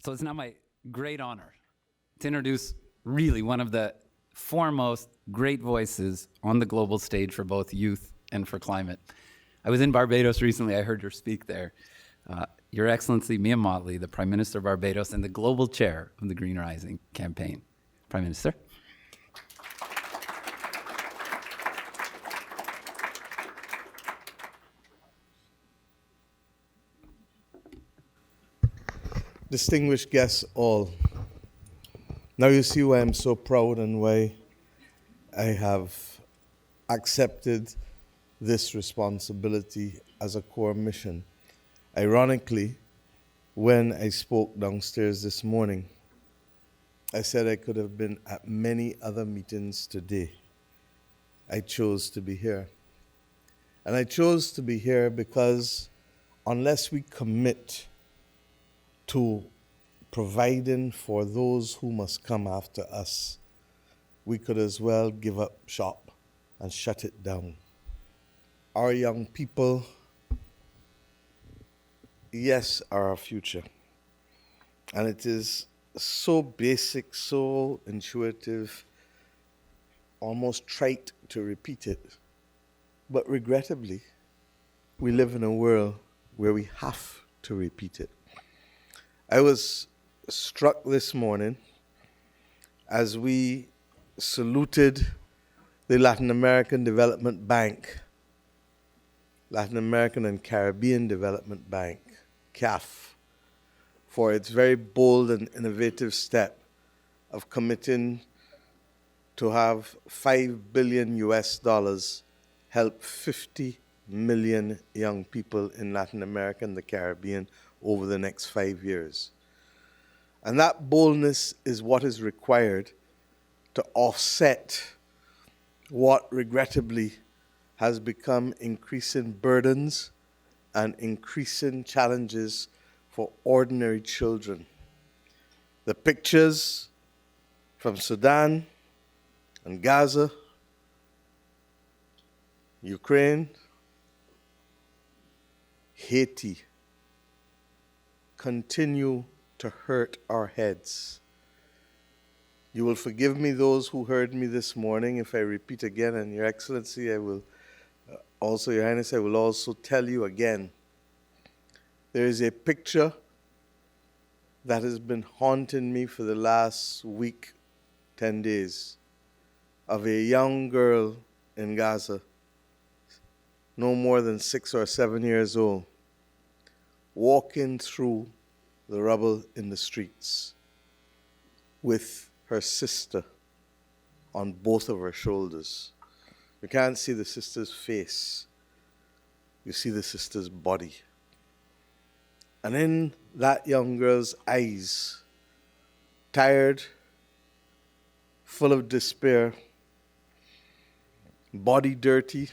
So it's now my great honor to introduce really one of the foremost great voices on the global stage for both youth and for climate. I was in Barbados recently. I heard her speak there. Your Excellency, Amor Mottley, the Prime Minister of Barbados and the global chair of the Green Rising campaign. Prime Minister. Distinguished guests all, now you see why I'm so proud and why I have accepted this responsibility as a core mission. Ironically, when I spoke downstairs this morning, I said I could have been at many other meetings today. I chose to be here. And I chose to be here because unless we commit to providing for those who must come after us, we could as well give up shop and shut it down. Our young people, yes, are our future. And it is so basic, so intuitive, almost trite to repeat it. But regrettably, we live in a world where we have to repeat it. I was struck this morning as we saluted the Latin American Development Bank, Latin American and Caribbean Development Bank, CAF, for its very bold and innovative step of committing to have $5 billion US help 50 million young people in Latin America and the Caribbean over the next 5 years. And that boldness is what is required to offset what regrettably has become increasing burdens and increasing challenges for ordinary children. The pictures from Sudan and Gaza, Ukraine, Haiti, continue to hurt our heads. You will forgive me, those who heard me this morning, if I repeat again, and Your Excellency, I will also, Your Highness, I will also tell you again. There is a picture that has been haunting me for the last week, 10 days, of a young girl in Gaza, no more than 6 or 7 years old, walking through the rubble in the streets with her sister on both of her shoulders. You can't see the sister's face. You see the sister's body. And in that young girl's eyes, tired, full of despair, body dirty,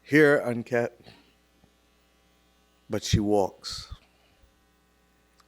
hair unkempt, but she walks.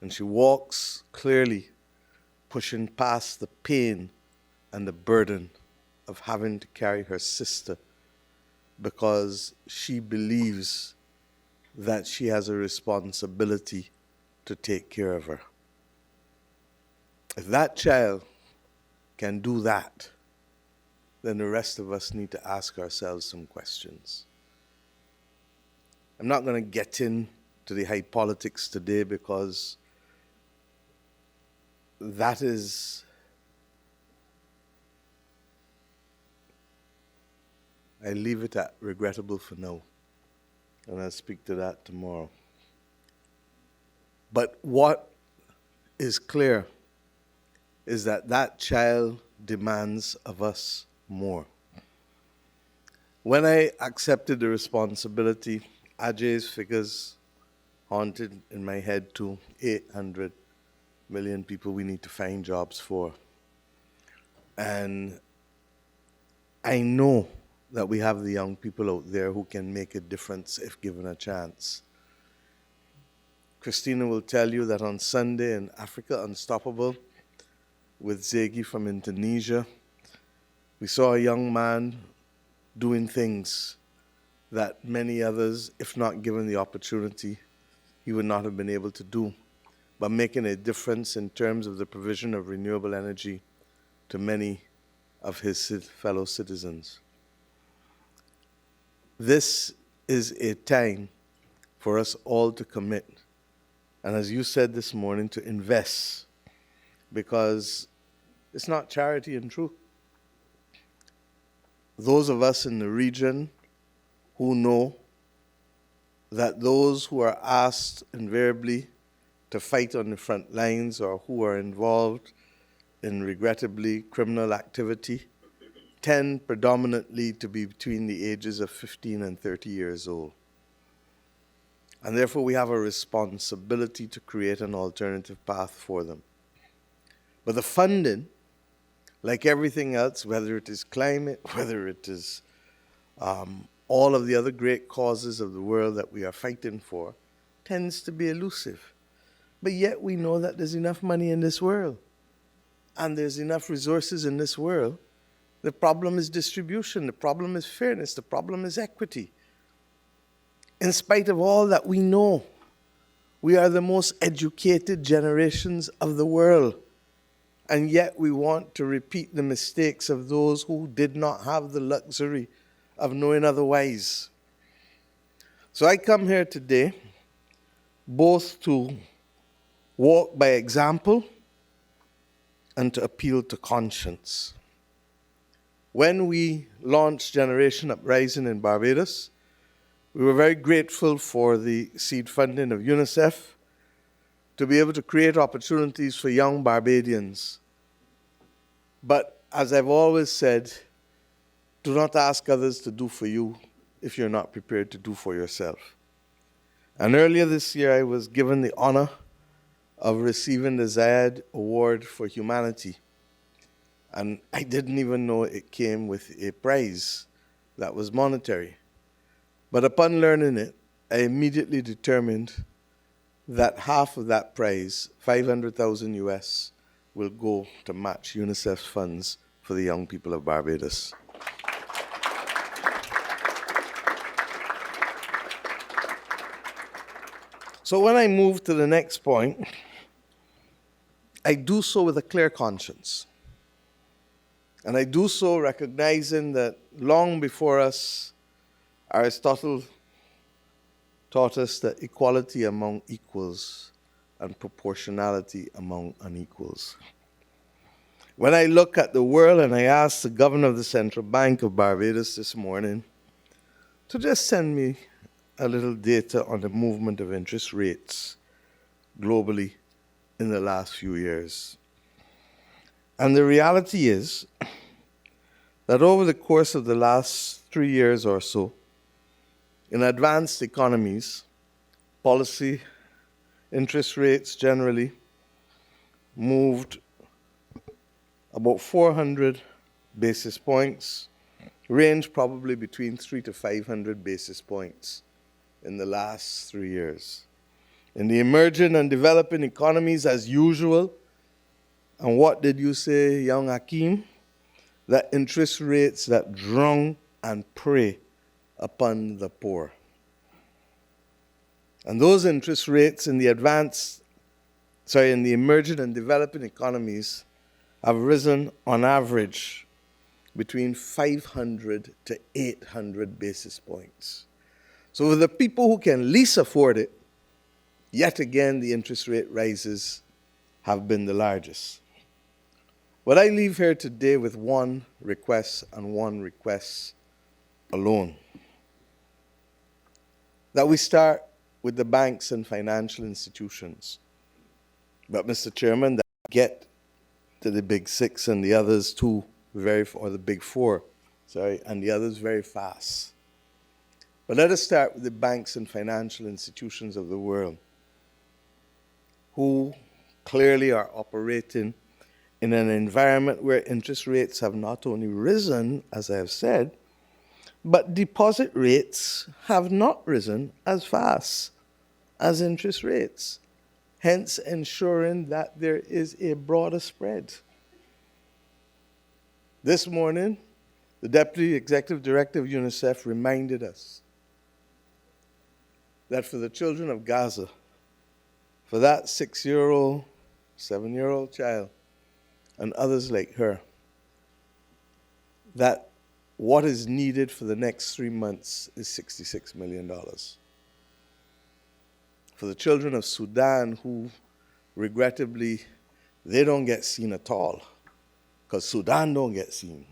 And she walks clearly, pushing past the pain and the burden of having to carry her sister because she believes that she has a responsibility to take care of her. If that child can do that, then the rest of us need to ask ourselves some questions. I'm not going to get into the high politics today because that is, I leave it at regrettable for now, and I'll speak to that tomorrow. But what is clear is that that child demands of us more. When I accepted the responsibility, Ajay's figures haunted in my head too, 800 million people we need to find jobs for. And I know that we have the young people out there who can make a difference if given a chance. Christina will tell you that on Sunday in Africa Unstoppable with Ziggy from Indonesia, we saw a young man doing things that many others, if not given the opportunity, he would not have been able to do. but making a difference in terms of the provision of renewable energy to many of his fellow citizens. This is a time for us all to commit, and as you said this morning, to invest, because it's not charity in truth. Those of us in the region who know that those who are asked invariably to fight on the front lines or who are involved in regrettably criminal activity tend predominantly to be between the ages of 15 and 30 years old. And therefore we have a responsibility to create an alternative path for them. But the funding, like everything else, whether it is climate, whether it is all of the other great causes of the world that we are fighting for, tends to be elusive. But yet we know that there's enough money in this world, and there's enough resources in this world. The problem is distribution. The problem is fairness. The problem is equity. In spite of all that we know, we are the most educated generations of the world. And yet we want to repeat the mistakes of those who did not have the luxury of knowing otherwise. So I come here today both to walk by example and to appeal to conscience. When we launched Generation Uprising in Barbados, we were very grateful for the seed funding of UNICEF to be able to create opportunities for young Barbadians. But as I've always said, do not ask others to do for you if you're not prepared to do for yourself. And earlier this year, I was given the honor of receiving the Zayed Award for Humanity. And I didn't even know it came with a prize that was monetary. But upon learning it, I immediately determined that half of that prize, 500,000 US, will go to match UNICEF's funds for the young people of Barbados. So when I move to the next point, I do so with a clear conscience. And I do so recognizing that long before us, Aristotle taught us that equality among equals and proportionality among unequals. When I look at the world, and I asked the governor of the Central Bank of Barbados this morning to just send me a little data on the movement of interest rates globally in the last few years. And the reality is that over the course of the last 3 years or so, in advanced economies, policy interest rates generally moved about 400 basis points, range probably between 300 to 500 basis points in the last 3 years. In the emerging and developing economies, as usual, and what did you say, young Hakeem? That interest rates that drown and prey upon the poor. And those interest rates in the emerging and developing economies have risen on average between 500 to 800 basis points. So for the people who can least afford it, yet again the interest rate rises have been the largest. But I leave here today with one request and one request alone. That we start with the banks and financial institutions. But Mr. Chairman, that we get to the big six and the others too, or the big four, and the others very fast. But let us start with the banks and financial institutions of the world, who clearly are operating in an environment where interest rates have not only risen, as I have said, but deposit rates have not risen as fast as interest rates, hence ensuring that there is a broader spread. This morning, the Deputy Executive Director of UNICEF reminded us that for the children of Gaza, for that 6-year-old, 7-year-old child, and others like her, that what is needed for the next 3 months is $66 million. For the children of Sudan who, regrettably, they don't get seen at all, because Sudan don't get seen.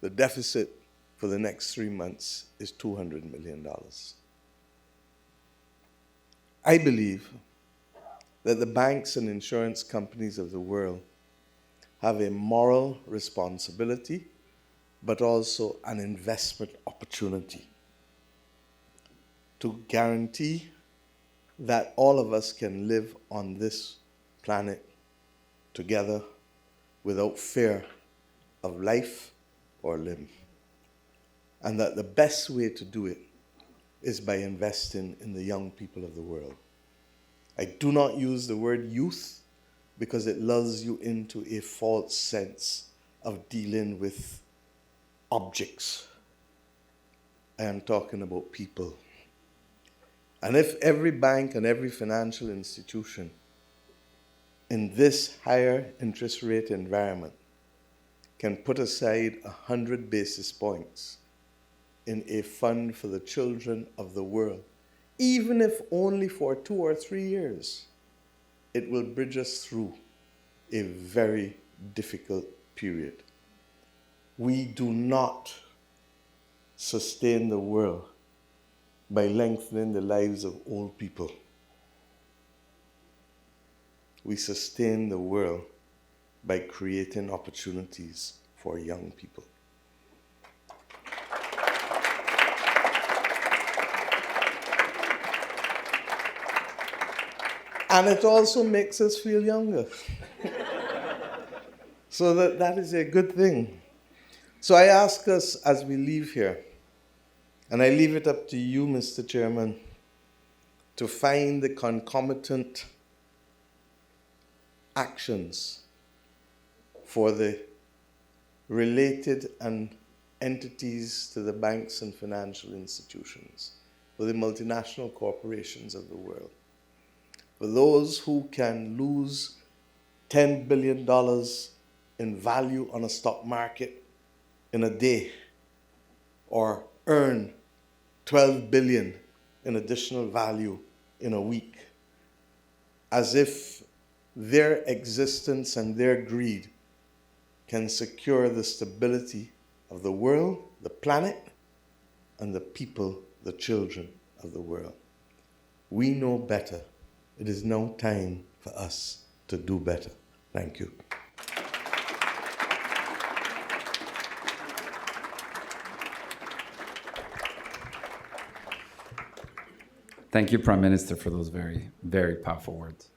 The deficit for the next 3 months is $200 million. I believe that the banks and insurance companies of the world have a moral responsibility, but also an investment opportunity to guarantee that all of us can live on this planet together without fear of life or limb. And that the best way to do it is by investing in the young people of the world. I do not use the word youth because it lulls you into a false sense of dealing with objects. I am talking about people. And if every bank and every financial institution in this higher interest rate environment can put aside 100 basis points in a fund for the children of the world, even if only for 2 or 3 years, it will bridge us through a very difficult period. We do not sustain the world by lengthening the lives of old people. We sustain the world by creating opportunities for young people. And it also makes us feel younger. So that is a good thing. So I ask us as we leave here, and I leave it up to you, Mr. Chairman, to find the concomitant actions for the related and entities to the banks and financial institutions, for the multinational corporations of the world, for those who can lose $10 billion in value on a stock market in a day, or earn $12 billion in additional value in a week, as if their existence and their greed can secure the stability of the world, the planet, and the people, the children of the world. We know better. It is now time for us to do better. Thank you. Thank you, Prime Minister, for those very, very powerful words.